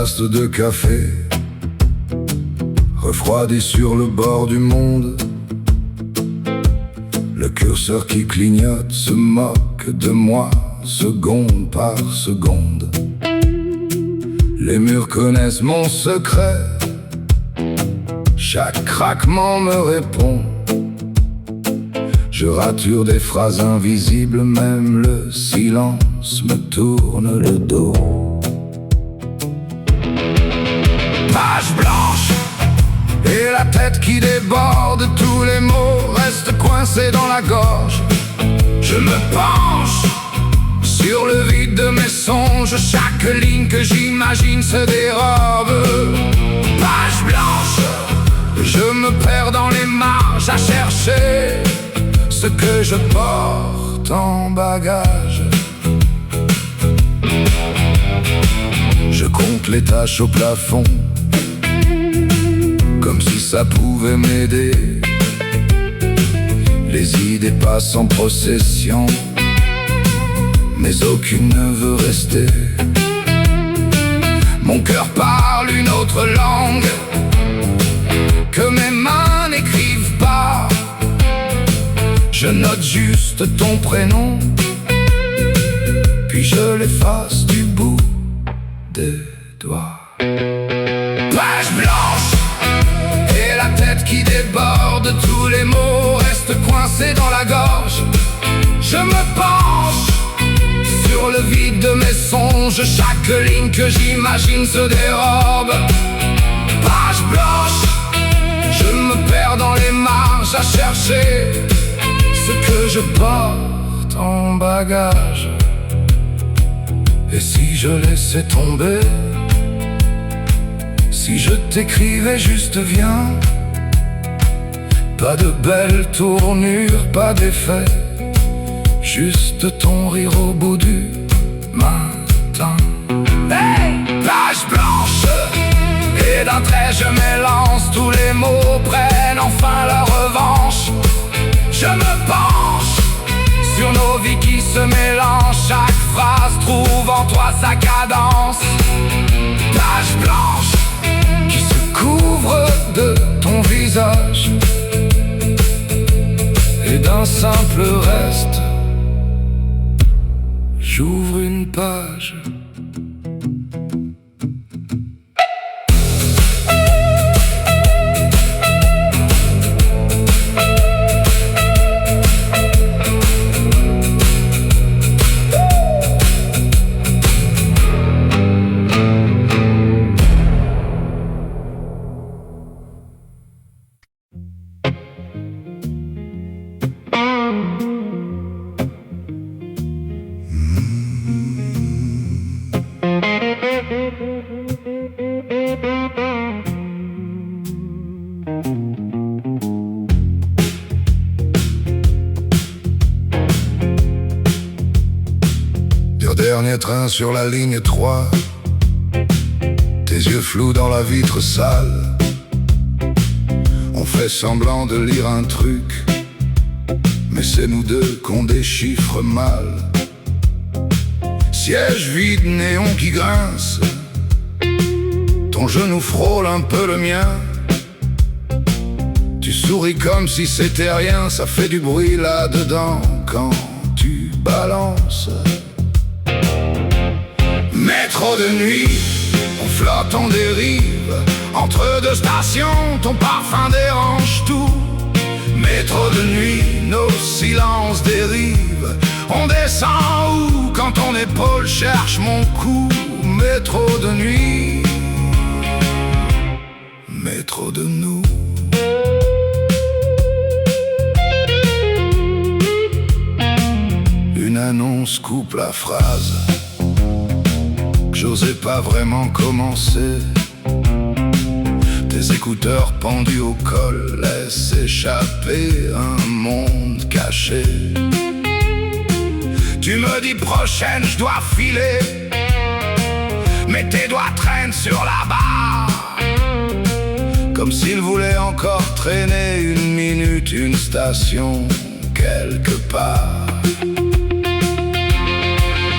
tasses de café refroidies sur le bord du monde. Le curseur qui clignote se moque de moi, seconde par seconde. Les murs connaissent mon secret, chaque craquement me répond. Je rature des phrases invisibles, même le silence me tourne le dos. Page blanche et la tête qui déborde, tous les mots restent coincés dans la gorge. Je me penche sur le vide de mes songes, chaque ligne que j'imagine se dérobe. Page blanche, je me perds dans les marges à chercher ce que je porte en bagage. Je compte les taches au plafond, comme si ça pouvait m'aider. Les idées passent en procession, mais aucune ne veut rester. Mon cœur parle une autre langue que mes mains n'écrivent pas. Je note juste ton prénom, puis je l'efface du bout des doigts. Page blanche et la tête qui déborde, tous les mots restent coincés dans la gorge. Je me penche sur le vide de mes songes, chaque ligne que j'imagine se dérobe. Page blanche, je me perds dans les marges à chercher ce que je porte en bagage. Et si je laissais tomber, si je t'écrivais juste viens, pas de belle tournure, pas d'effet, juste ton rire au bout du matin. Hey, page blanche, et d'un trait je m'élance, tous les mots prennent enfin leur revanche. Je me penche sur nos vies qui se mélangent, chaque phrase trouve en toi sa cadence. Page blanche qui se couvre de ton visage, et d'un simple reste j'ouvre une page. Dernier train sur la ligne 3, tes yeux flous dans la vitre sale. On fait semblant de lire un truc, mais c'est nous deux qu'on déchiffre mal. Siège vide, néon qui grince, ton genou frôle un peu le mien. Tu souris comme si c'était rien, ça fait du bruit là-dedans quand tu balances. Métro de nuit, on flotte en dérive, entre deux stations, ton parfum dérange tout. Métro de nuit, nos silences dérivent, on descend où quand ton épaule cherche mon cou. Métro de nuit, métro de nous. Une annonce coupe la phrase, j'osais pas vraiment commencer. Tes écouteurs pendus au col laissent échapper un monde caché. Tu me dis prochaine, je dois filer, mais tes doigts traînent sur la barre, comme s'ils voulaient encore traîner une minute, une station quelque part.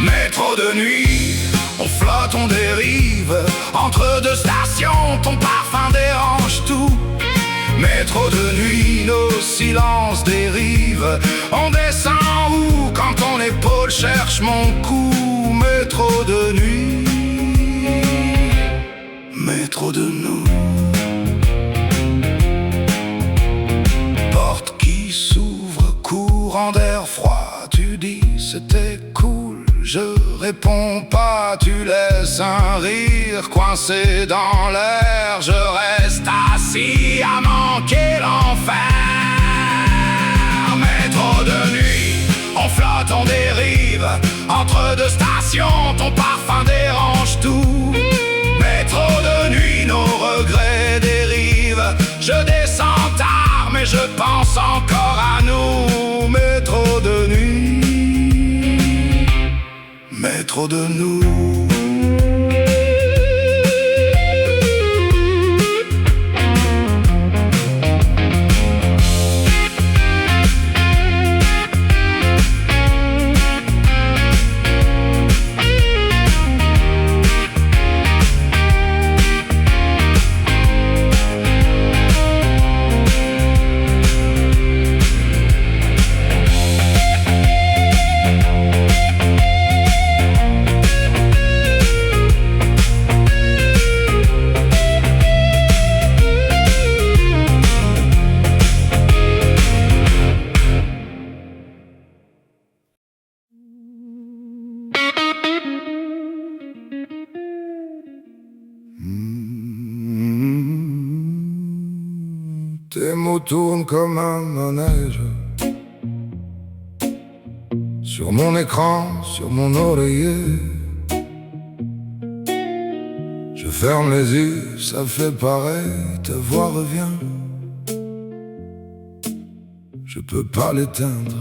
Métro de nuit, on flotte, on dérive entre deux stations, ton parfum dérange tout. Métro de nuit, nos silences dérivent. On descend où quand ton épaule cherche mon cou? Métro de nuit, métro de nous. Porte qui s'ouvre, courant d'air froid. Tu dis c'était cool, je réponds pas. Tu laisses un rire coincé dans l'air. Je reste assis à manquer l'enfer. Métro de nuit, on flotte, on dérive entre deux stations, ton parfum dérange tout. Métro de nuit, nos regrets dérivent. Je descends tard, mais je pense encore à nous. Métro de nuit, métro de nous. Tes mots tournent comme un manège sur mon écran, sur mon oreiller. Je ferme les yeux, ça fait pareil, ta voix revient. Je peux pas l'éteindre.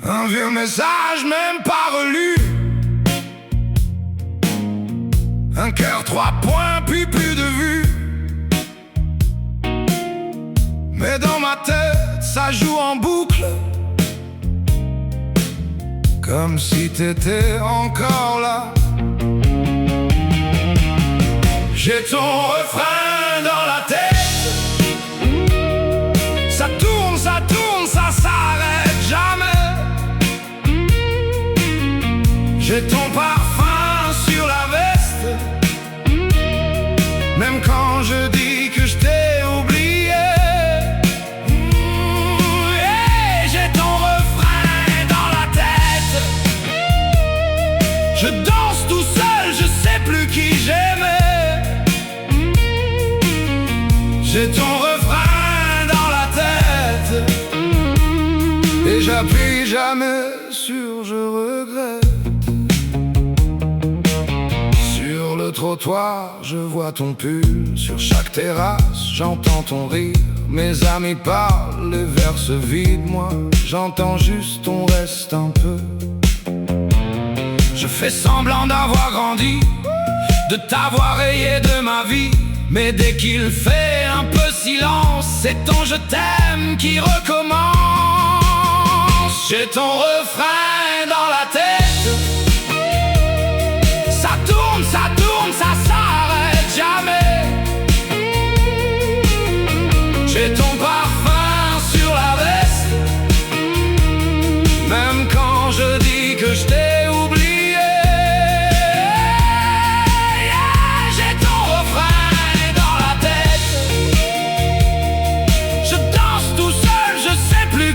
Un vieux message même pas relu. Un cœur, 3 points, puis plus de vue. Mais dans ma tête, ça joue en boucle, comme si t'étais encore là. J'ai ton refrain dans la tête. Ça tourne, ça tourne, ça s'arrête jamais. J'ai ton parfum sur la veste. Même quand je dis que je t'ai oublié. Je danse tout seul, je sais plus qui j'aimais. J'ai ton refrain dans la tête. Et j'appuie jamais sur je regrette. Sur le trottoir, je vois ton pull. Sur chaque terrasse, j'entends ton rire. Mes amis parlent, les verres se vident. Moi, j'entends juste ton reste un peu. Je fais semblant d'avoir grandi, de t'avoir rayé de ma vie. Mais dès qu'il fait un peu silence, c'est ton je t'aime qui recommence. J'ai ton refrain dans la tête. Ça tourne, ça tourne, ça s'arrête jamais. J'ai ton parfum sur la veste. Même quand je dis que je t'ai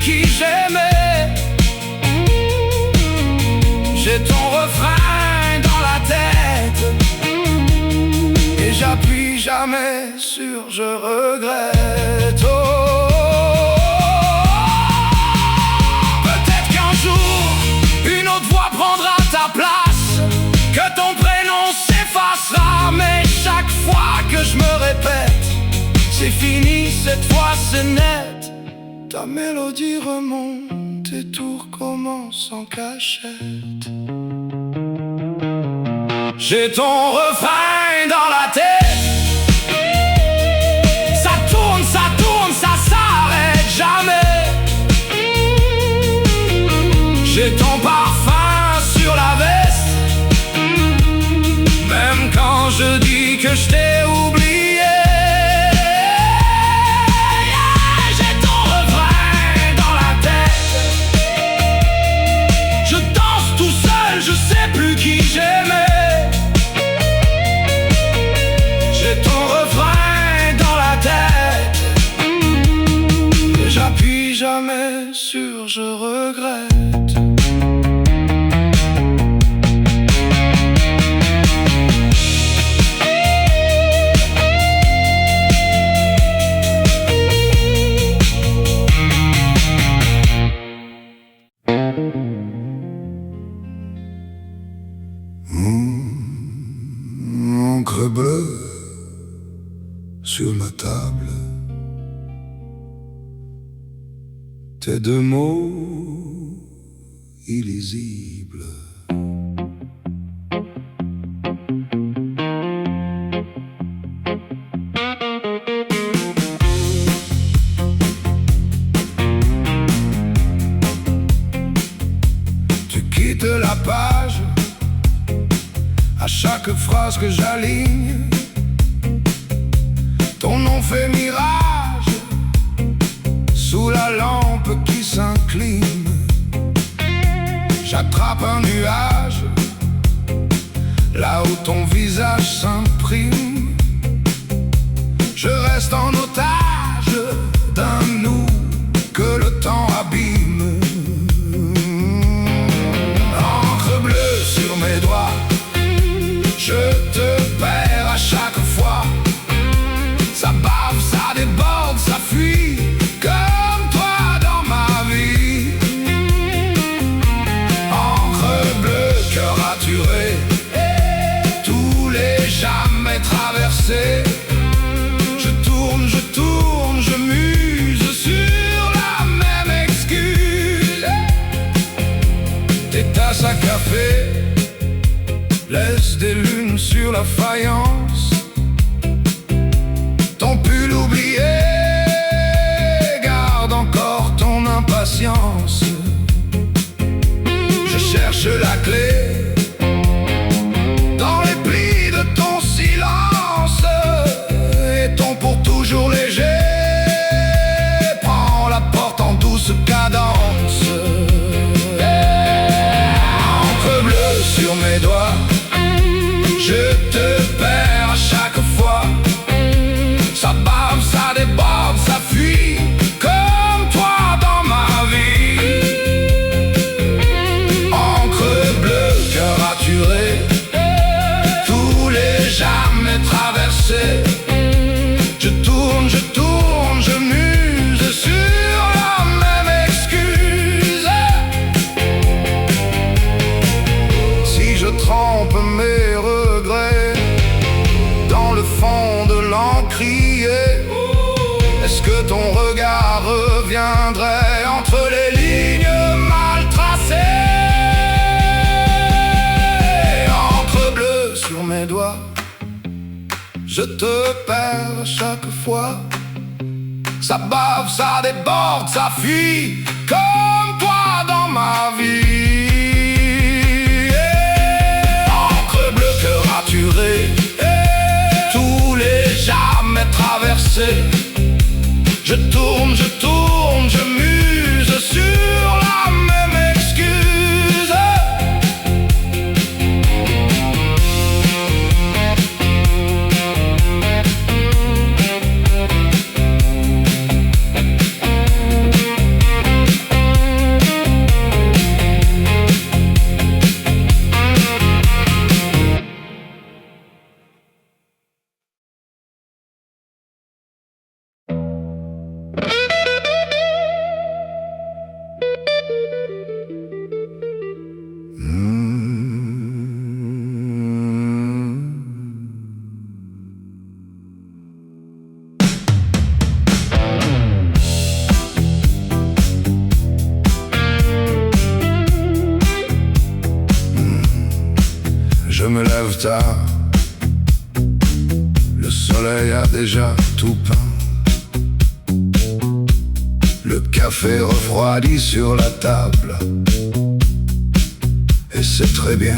qui j'aimais. J'ai ton refrain dans la tête. Et j'appuie jamais sur je regrette. Peut-être qu'un jour une autre voix prendra ta place, que ton prénom s'effacera. Mais chaque fois que je me répète, c'est fini, cette fois c'est net. Ta mélodie remonte et tout recommence en cachette. J'ai ton refrain dans la tête. Ça tourne, ça s'arrête jamais. J'ai ton parfum sur la veste. que je t'ai oublié. J'ai ton refrain dans la tête. Je danse tout seul, je sais plus qui j'aimais. J'ai ton refrain dans la tête. Et j'appuie jamais sur je regrette. Encre bleue sur ma table, tes deux mots illisibles. Tu quittes la page à chaque phrase que j'aligne. Ton nom fait mirage sous la lampe qui s'incline. J'attrape un nuage là où ton visage s'imprime. Je reste en otage d'un nous que le temps abîme. Encre bleue sur mes doigts, je te perds à chaque fois. Ça bave, ça déborde, ça fuit, comme toi dans ma vie. Encre bleue, cœur raturé, tous les jamais traversés. Je tourne, je muse sur la même excuse. Tes tasses à café laisse des lunes sur la faïence. Ton pull oublié garde encore ton impatience. Je cherche la clé dans les plis de ton silence. Et ton pour toujours léger prend la porte en douce cadence. Encre bleue sur mes doigts, je te perds à chaque fois. Ça bave, ça déborde, ça fuit, comme toi dans ma vie. Encre bleue, cœur raturé, tous les jamais traversés. Je tourne, je muse sur la même excuse. Si je trempe mes regrets dans le fond de l'encrier, est-ce que ton regard reviendrait entre les lignes mal tracées? Encre bleue sur mes doigts, je te perds à chaque fois. Ça bave, ça déborde, ça fuit, comme toi dans ma vie. Encre bleue, cœur raturé, tous les jamais traversés. Je tourne, je muse sur la même excuse. Je me lève tard, le soleil a déjà tout peint. Le café refroidi sur la table, et c'est très bien.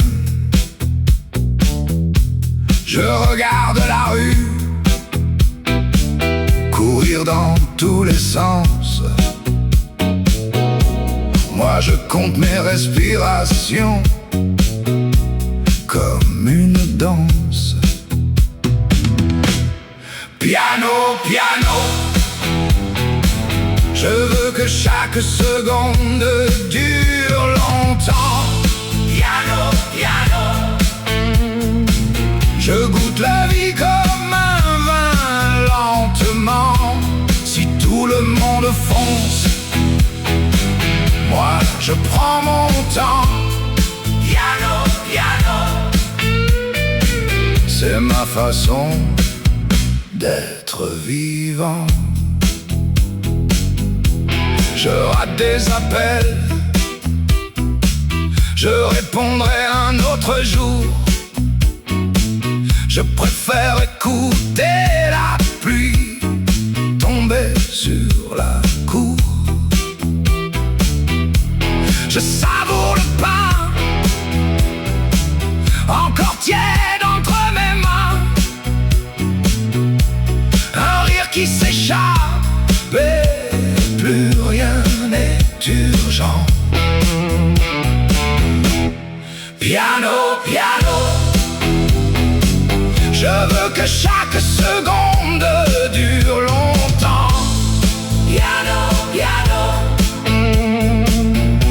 Je regarde la rue courir dans tous les sens. Moi je compte mes respirations comme une danse. Piano, piano, je veux que chaque seconde dure longtemps. Piano, piano, je goûte la vie comme un vin lentement. Si tout le monde fonce, moi je prends mon temps. Piano, piano, c'est ma façon d'être vivant. Je rate des appels, je répondrai un autre jour. Je préfère écouter la pluie tomber sur la cour. Je savoure le pain encore tiède entre mes mains, un rire qui s'échappe et plus rien n'est urgent. Piano, piano, je veux que chaque seconde dure longtemps. Piano, piano,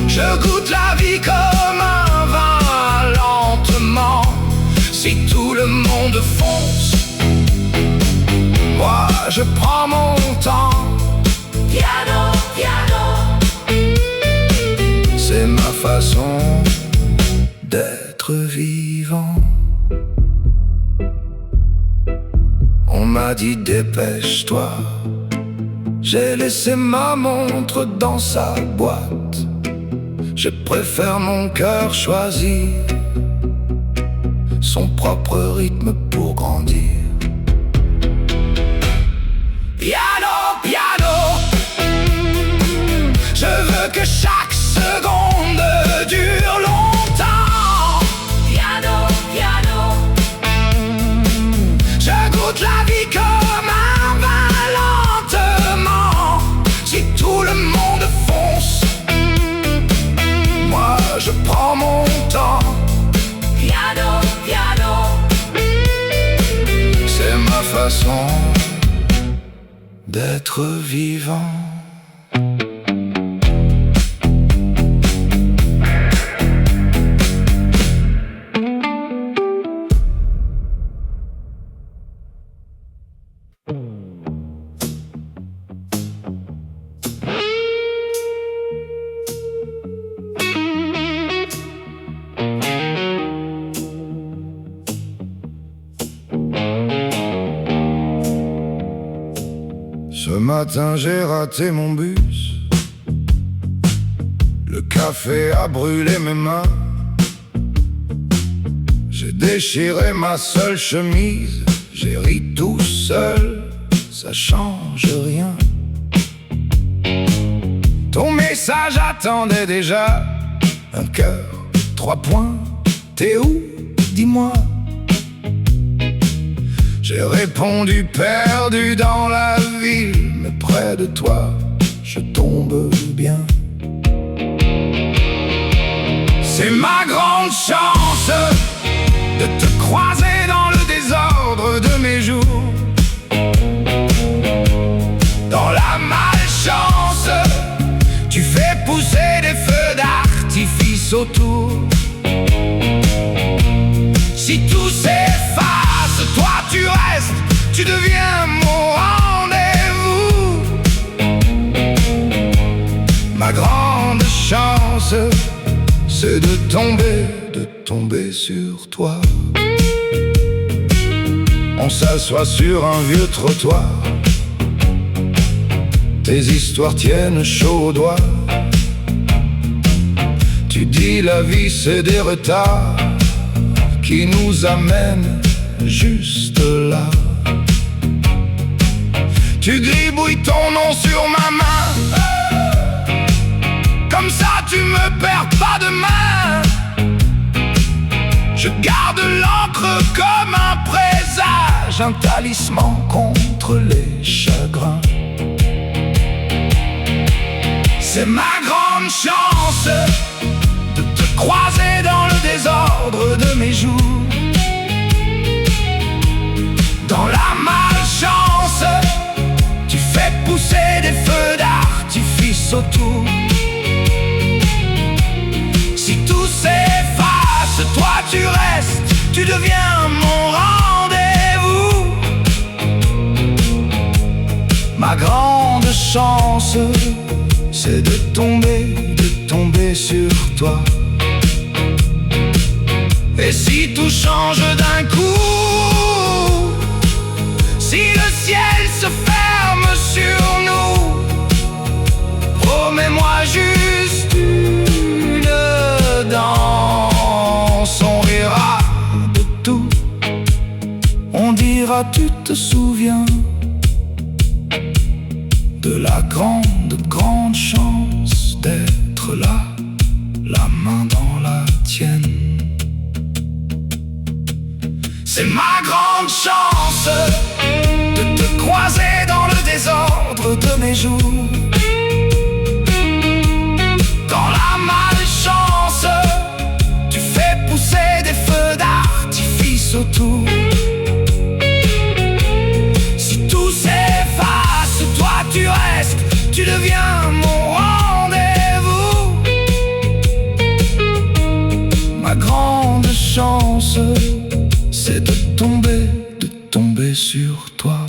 je goûte la vie comme un vin lentement. Si tout le monde fonce, moi je prends mon temps. Piano, piano, c'est ma façon d'être vivant. On m'a dit dépêche-toi, j'ai laissé ma montre dans sa boîte. Je préfère mon cœur choisir son propre rythme pour grandir. Piano, piano, je veux que chaque seconde dure longtemps. Piano, piano, je goûte la vie comme un vin lentement. Si tout le monde fonce, moi je prends mon temps. Piano, piano, c'est ma façon d'être vivant. Ce matin j'ai raté mon bus, le café a brûlé mes mains. J'ai déchiré ma seule chemise, j'ai ri tout seul, ça change rien. Ton message attendait déjà, un cœur, 3 points, t'es où, dis-moi. J'ai répondu perdu dans la ville, mais près de toi, je tombe bien. C'est ma grande chance de te croiser dans le désordre de mes jours. Dans la malchance, tu fais pousser des feux d'artifice autour. Si tout s'efface, toi tu restes, tu deviens mon rendez-vous. Ma grande chance, c'est de tomber sur toi. On s'assoit sur un vieux trottoir, tes histoires tiennent chaud aux doigts. Tu dis la vie c'est des retards qui nous amènent juste là. Tu gribouilles ton nom sur ma main, comme ça tu me perds pas de main. Je garde l'encre comme un prêt courage, un talisman contre les chagrins. C'est ma grande chance de te croiser dans le désordre de mes jours. Dans la malchance, tu fais pousser des feux d'artifice autour. Si tout s'efface, toi tu restes, tu deviens mon rendez-vous. Ma grande chance, c'est de tomber sur toi. Et si tout change d'un coup, si le ciel se ferme sur nous, promets-moi juste une danse. On rira de tout, on dira tu te souviens de la grande chance d'être là, la main dans la tienne. C'est ma grande chance de te croiser dans le désordre de mes jours. Dans la malchance, tu fais pousser des feux d'artifice autour. Si tout s'efface, toi tu restes, tu deviens mon rendez-vous. Ma grande chance, c'est de tomber sur toi.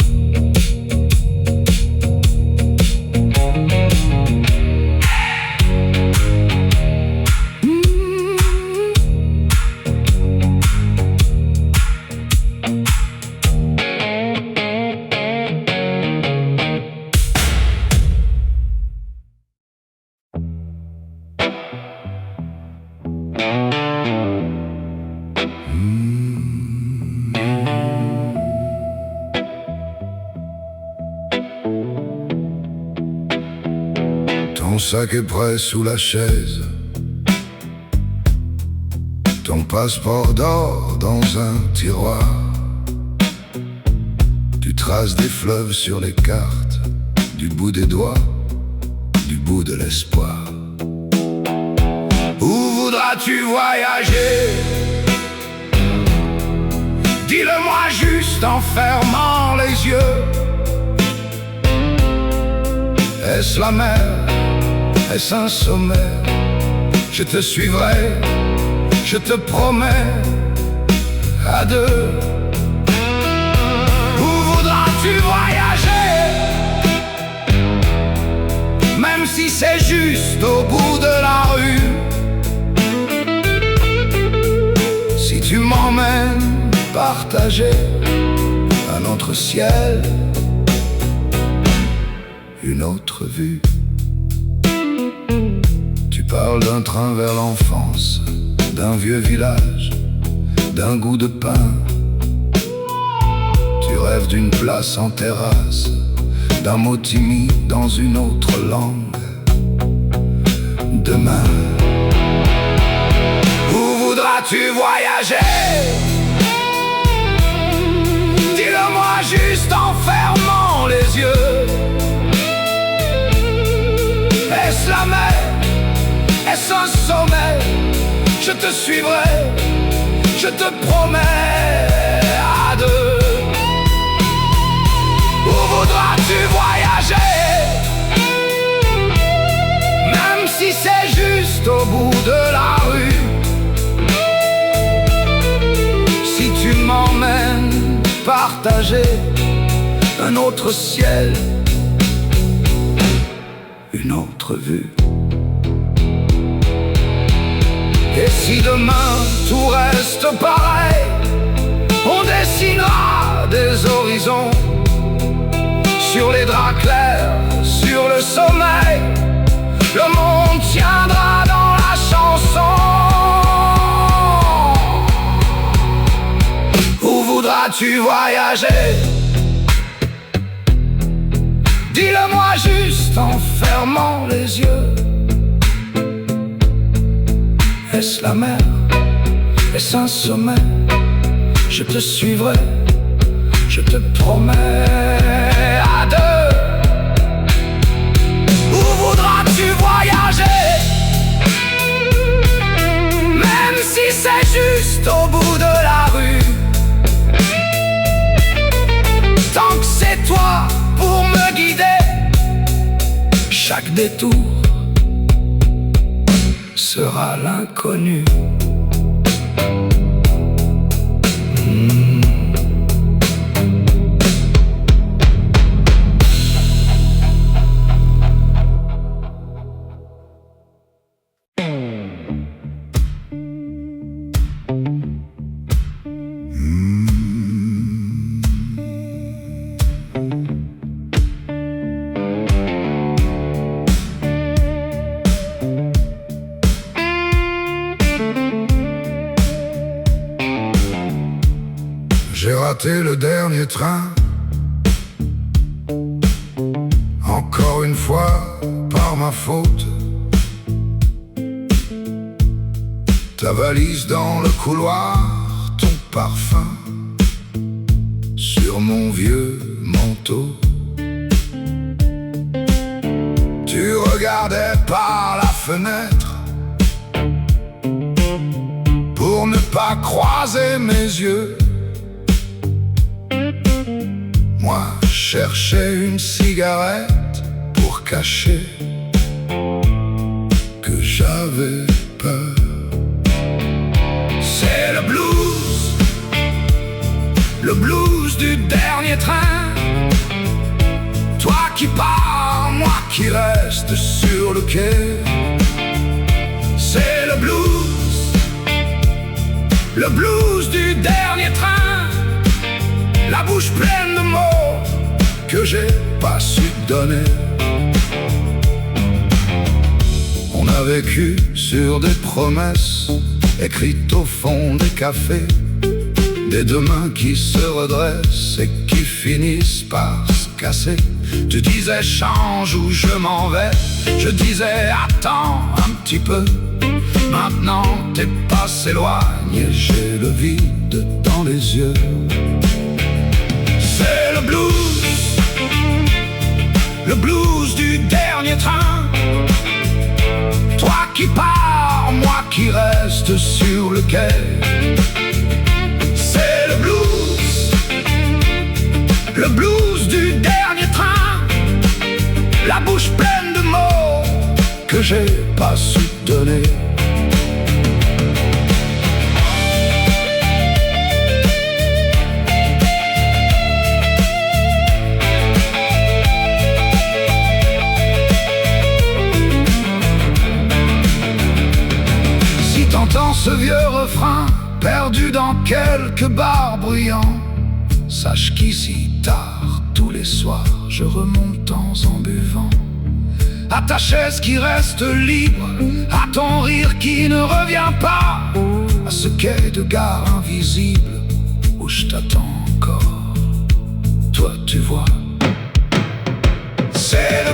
Ton sac est prêt sous la chaise, ton passeport d'or dans un tiroir. Tu traces des fleuves sur les cartes, du bout des doigts, du bout de l'espoir. Où voudras-tu voyager? Dis-le-moi juste en fermant les yeux. Est-ce la mer? Est-ce un sommet? Je te suivrai, je te promets, à deux. Où voudras-tu voyager? Même si c'est juste au bout de la rue. Si tu m'emmènes partager un autre ciel, une autre vue. Tu parles d'un train vers l'enfance, d'un vieux village, d'un goût de pain. Tu rêves d'une place en terrasse, d'un mot timide dans une autre langue. Demain, où voudras-tu voyager? Dis-le-moi juste en fermant les yeux. Est-ce la mer? Est-ce un sommet? Je te suivrai, je te promets, à deux. Où voudras-tu voyager? Même si c'est juste au bout de la rue. Si tu m'emmènes partager un autre ciel, une autre vue. Et si demain tout reste pareil, on dessinera des horizons sur les draps clairs, sur le sommeil. Le monde tiendra dans la chanson. Où voudras-tu voyager? Dis-le-moi juste en fermant les yeux. Est-ce la mer? Est-ce un sommet? Je te suivrai, je te promets à deux. Où voudras-tu voyager? Même si c'est juste au bout de la rue, tant que c'est toi pour me guider, chaque détour sera l'inconnu. J'ai raté le dernier train, encore une fois par ma faute. Ta valise dans le couloir, ton parfum sur mon vieux manteau. Tu regardais par la fenêtre pour ne pas croiser mes yeux. Moi, cherchais une cigarette pour cacher que j'avais peur. C'est le blues du dernier train. Toi qui pars, moi qui reste sur le quai. C'est le blues du dernier train. La bouche pleine de mots que j'ai pas su donner. On a vécu sur des promesses écrites au fond des cafés, des deux mains qui se redressent et qui finissent par se casser. Tu disais change ou je m'en vais, je disais attends un petit peu. Maintenant tes pas s'éloignent et j'ai le vide dans les yeux. C'est le blues du dernier train. Toi qui pars, moi qui reste sur le quai. C'est le blues du dernier train. La bouche pleine de mots que j'ai pas su donner. T'entends ce vieux refrain perdu dans quelques bars bruyants, sache qu'ici tard, tous les soirs, je remonte en buvant. À ta chaise qui reste libre, à ton rire qui ne revient pas, à ce quai de gare invisible où je t'attends encore. Toi tu vois, c'est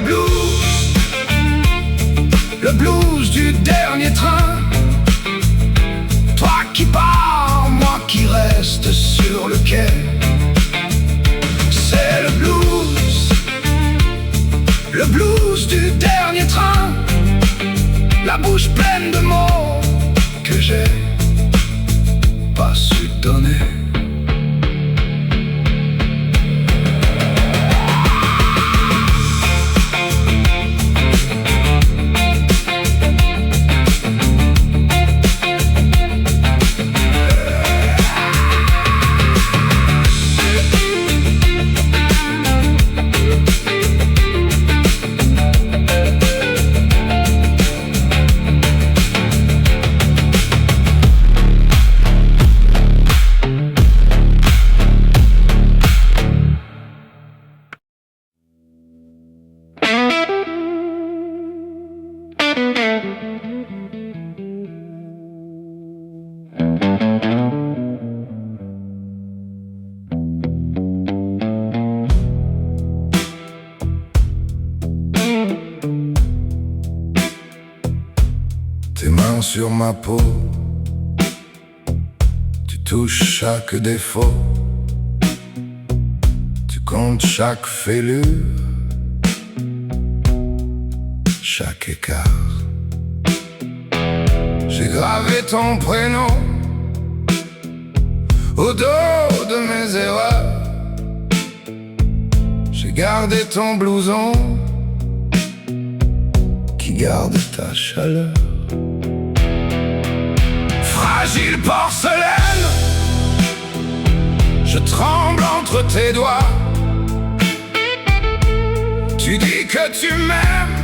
le blues du dernier train. Toi qui pars, moi qui reste sur le quai. C'est le blues du dernier train. La bouche pleine de mots que j'ai pas su donner. Tes mains sur ma peau, tu touches chaque défaut. compte chaque fêlure, chaque écart. J'ai gravé ton prénom au dos de mes erreurs. J'ai gardé ton blouson qui garde ta chaleur. Fragile porcelaine, je tremble entre tes doigts. Tu dis que tu m'aimes,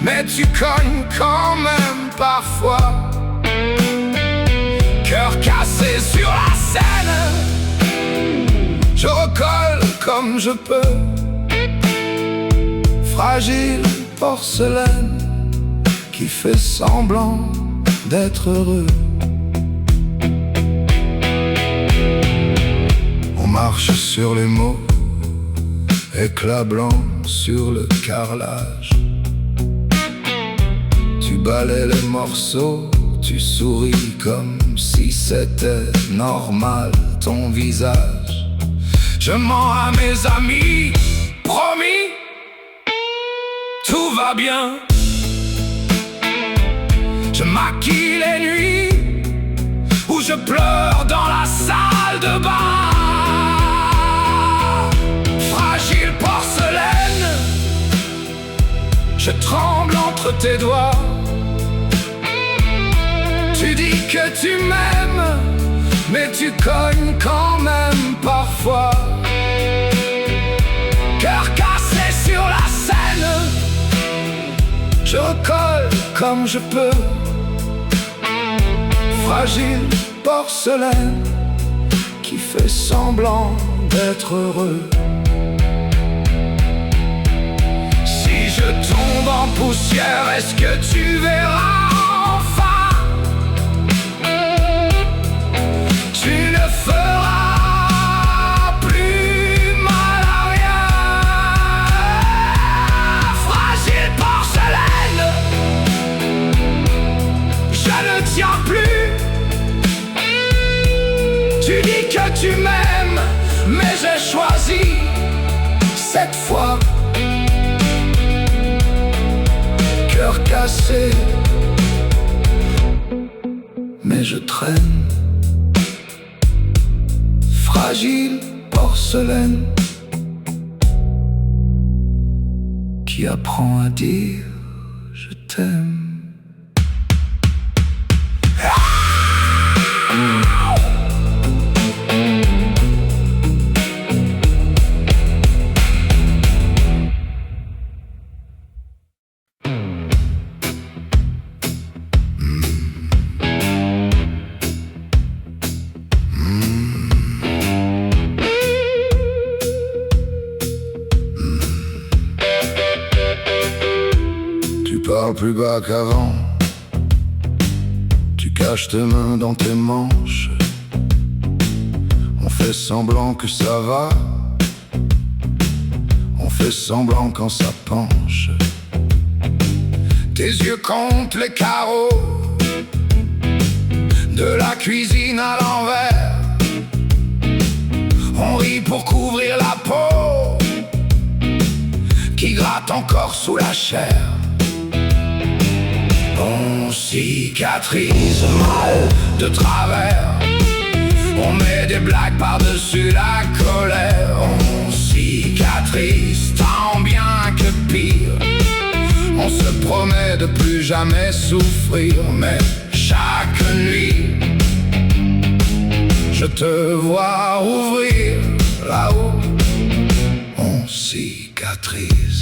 mais tu cognes quand même parfois. Cœur cassé sur la scène, je recolle comme je peux. Fragile porcelaine qui fait semblant d'être heureux. On marche sur les mots, éclat blanc sur le carrelage. Tu balais les morceaux, tu souris comme si c'était normal ton visage. Je mens à mes amis, promis, tout va bien. Je maquille les nuits où je pleure dans la salle de bain. Fragile porcelaine, je tremble entre tes doigts. Tu dis que tu m'aimes, mais tu cognes quand même parfois. Cœur cassé sur la scène, je recolle comme je peux. Fragile porcelaine qui fait semblant d'être heureux. Si je tombe en poussière, est-ce que tu verras enfin? Tu ne feras plus mal à rien. Fragile porcelaine, je ne tiens plus. Tu dis que tu m'aimes, mais j'ai choisi cette fois. Cœur cassé, mais je traîne. Fragile porcelaine qui apprend à dire je t'aime. Tu parles plus bas qu'avant, tu caches tes mains dans tes manches. On fait semblant que ça va, on fait semblant quand ça penche. Tes yeux comptent les carreaux de la cuisine à l'envers. On rit pour couvrir la peau qui gratte encore sous la chair. On cicatrise mal de travers, on met des blagues par-dessus la colère. On cicatrise tant bien que pire, on se promet de plus jamais souffrir. Mais chaque nuit, je te vois ouvrir là-haut. On cicatrise.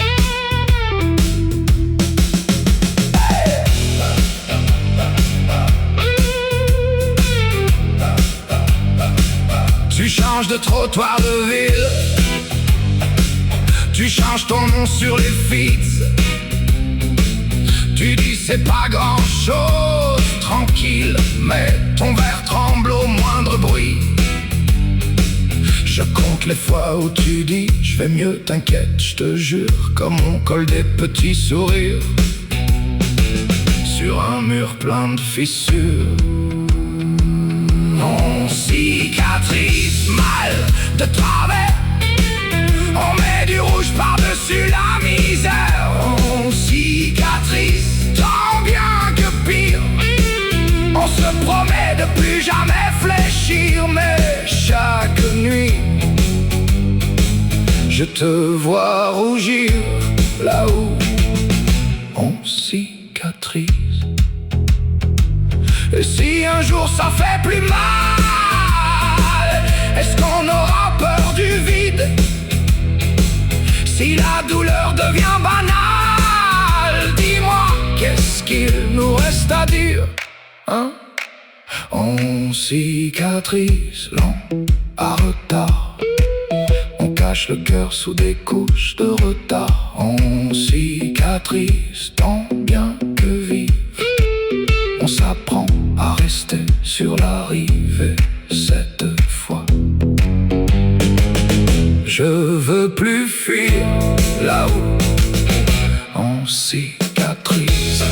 Tu changes de trottoir de ville, tu changes ton nom sur les feeds. Tu dis c'est pas grand chose, tranquille, mais ton verre tremble au moindre bruit. Je compte les fois où tu dis je vais mieux, t'inquiète, je te jure, comme on colle des petits sourires sur un mur plein de fissures. On cicatrise mal de travers, couche par-dessus la misère. On cicatrise tant bien que pire. On se promet de plus jamais fléchir, mais chaque nuit je te vois rougir là où on cicatrise. Et si un jour ça fait plus mal, est-ce qu'on aura peur du vide? Si la douleur devient banale, dis-moi, qu'est-ce qu'il nous reste à dire, hein? On cicatrise lent, à retard. On cache le cœur sous des couches de retard. On cicatrise tant bien que vive. On s'apprend à rester sur la rive. Et cette fois je veux plus fuir là où on cicatrise.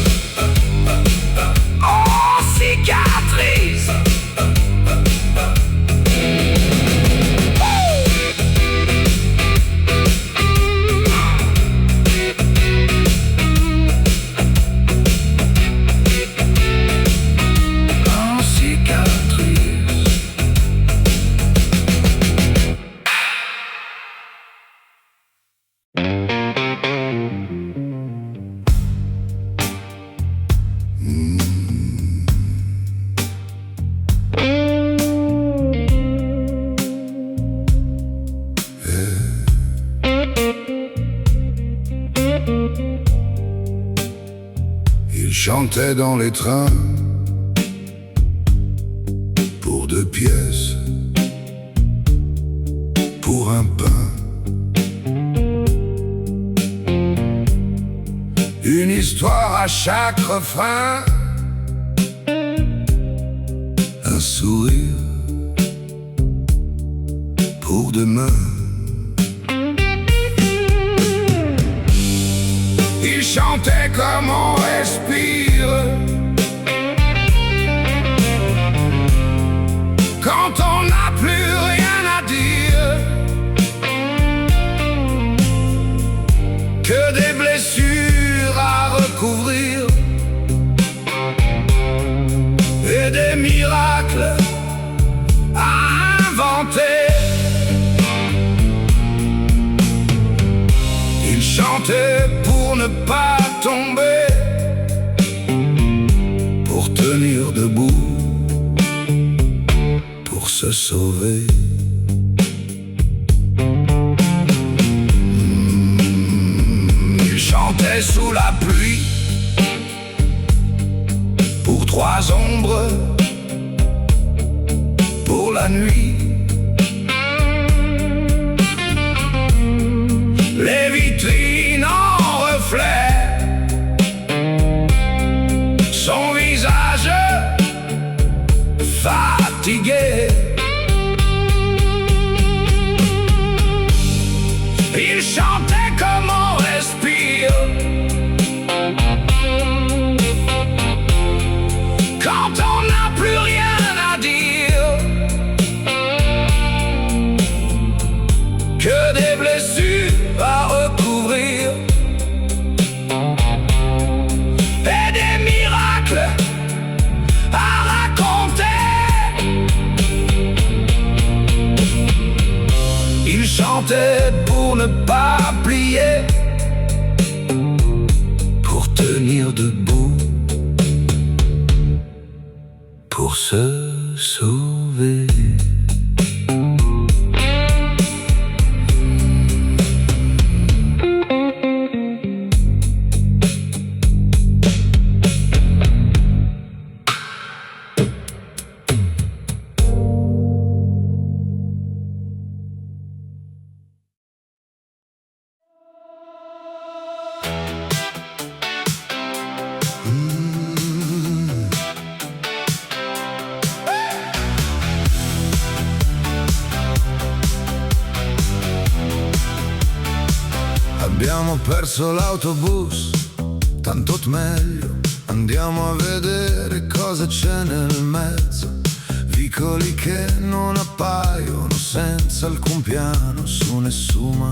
On cicatrise. Il chantait dans les trains pour 2 pièces, pour un pain. Une histoire à chaque refrain, un sourire pour demain. Il chantait comme on respire quand on n'a plus rien à dire, que des blessures à recouvrir et des miracles à inventer. Il chantait pour ne pas tomber, pour tenir debout, pour se sauver. Il chantait sous la pluie pour 3 ombres, pour la nuit. Les vitrines en reflet, son visage fatigué. Il chantait comme on respire quand on n'a plus rien à dire, que des blessures à recouvrir et des miracles à raconter. Il chantait pour ne pas plier, pour tenir debout, pour se sauver. Abbiamo perso l'autobus, tanto meglio, andiamo a vedere cosa c'è nel mezzo. Vicoli che non appaiono senza alcun piano su nessuna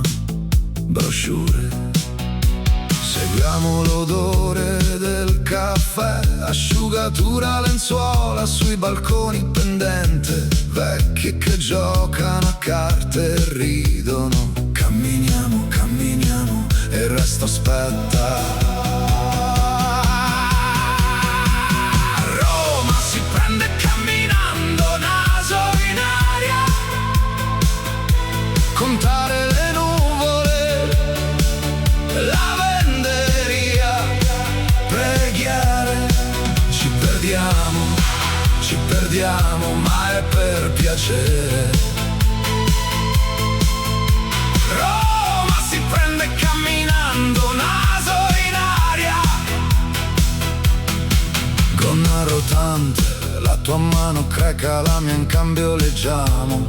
brochure. Seguiamo l'odore del caffè, asciugatura, lenzuola sui balconi, pendente, vecchi che giocano a carte e ridono. Camminiamo, camminiamo e il resto aspetta. Roma si prende camminando, naso in aria, contare le nuvole, lavanderia, preghiere. Ci perdiamo, ma è per piacere. Roma si prende camminando, naso in aria, gonna rotante, la tua mano creca la mia, in cambio leggiamo.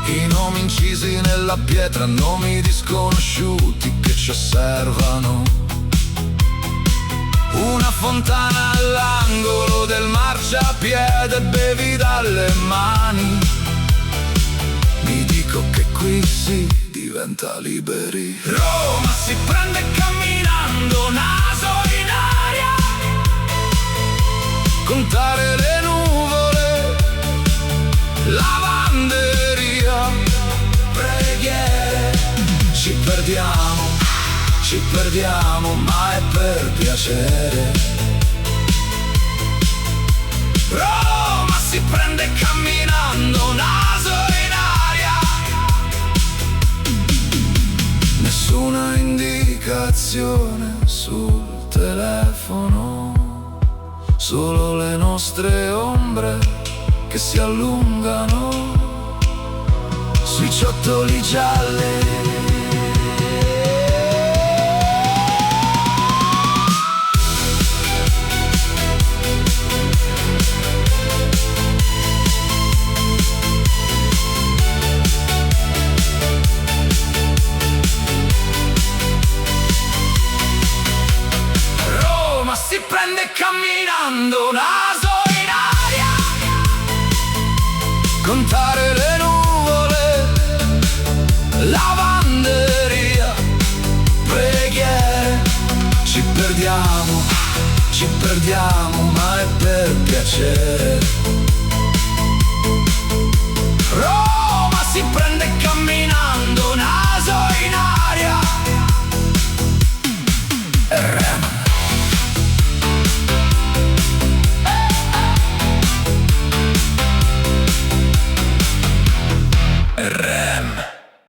I nomi incisi nella pietra, nomi di sconosciuti che ci osservano. Una fontana all'angolo del marciapiede, bevi dalle mani. Mi dico che qui si diventa liberi. Roma si prende camminando, naso in aria, contare le nuvole, lavanderia, preghiere. Ci perdiamo, ma è per piacere. Roma si prende camminando, naso in aria. Nessuna indicazione sul telefono, solo le nostre ombre che si allungano sui ciottoli gialli. Si prende camminando, naso in aria, contare le nuvole, lavanderia, preghiere. Ci perdiamo, ma è per piacere.